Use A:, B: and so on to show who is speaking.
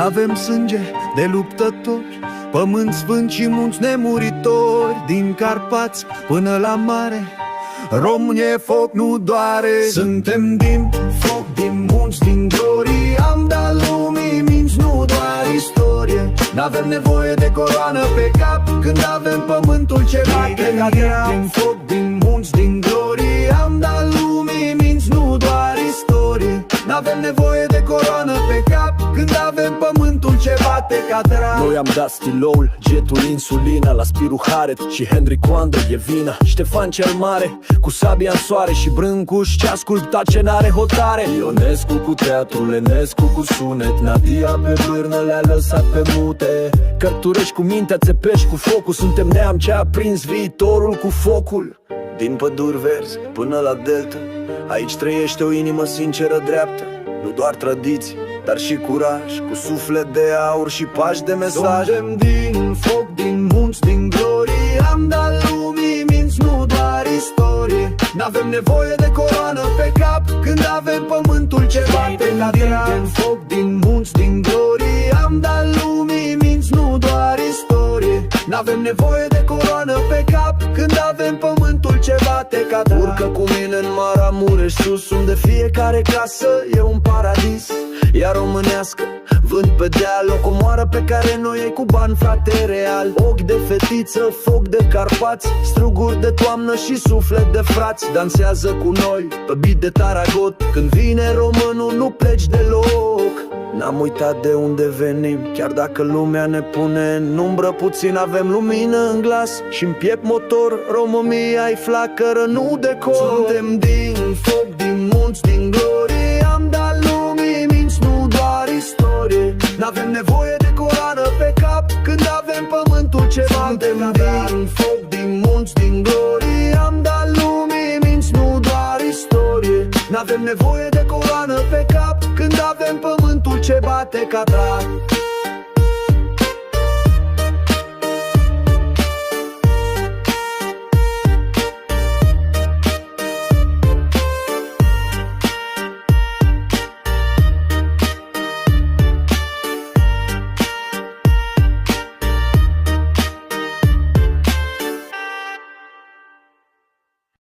A: Avem sânge de luptători, pământ sfânt și munți nemuritori. Din Carpați până la mare, România foc nu doare. Suntem din foc, din munți, din glorii. Am dat lumii minți, nu doar istorie. N-avem nevoie de coroană pe cap când avem pământul ce bate ca drag. Din foc, din munți, din glorii. Am dat lumii minți, nu doar istorie. N-avem nevoie de coroană pe cap când avem pământul ce bate ca drag.
B: Noi am dat stiloul, jetul, insulina la Spiru Haret și Henry Coandă e vina. Ștefan cel Mare cu sabia în soare și Brâncuș ce-a sculptat ce n-are hotare. Ionescu cu teatru, Lenescu cu sunet, Nadia pe bârnă le-a lăsat pe mute. Cărturești cu mintea, țepești cu focul. Suntem neam ce a prins viitorul cu focul. Din păduri verzi până la delta, aici trăiește o inimă sinceră dreaptă. Nu doar tradiții, dar și curaj, cu suflet de aur și pași de mesaj.
A: Suntem din foc, din munți, din glorii. Am dat lumii minți, nu doar istorie. N-avem nevoie de coroană pe cap când avem pământul ce bate la drag. Din foc, din munți, din glorii. Am dat lumii minți, nu doar istorie. N-avem nevoie de coroană pe cap când avem pământul ce bate ca drag. Urcă cu mine în Maramureș sus, unde fiecare casă e un paradis. Ea românească, vânt pe deal, o comoară pe care noi iei cu bani, frate, real. Ochi de fetiță, foc de Carpați, struguri de toamnă și suflet de frați. Dansează cu noi pe beat de Taragot. Când vine românul nu pleci deloc. N-am uitat de unde venim, chiar dacă lumea ne pune în umbră puțin. Avem lumină în glas și-n piept motor, România-i flacără, nu decor. Suntem din foc, din munți, din glorie. Am dat lumii minți, nu doar istorie. N-avem nevoie de coroană pe cap când avem pământul ce bate ca drag. Din foc, din munți, din glorie. Am dat lumii minți, nu doar istorie. N-avem nevoie de coroană pe cap când avem pământul ce bate ca drag.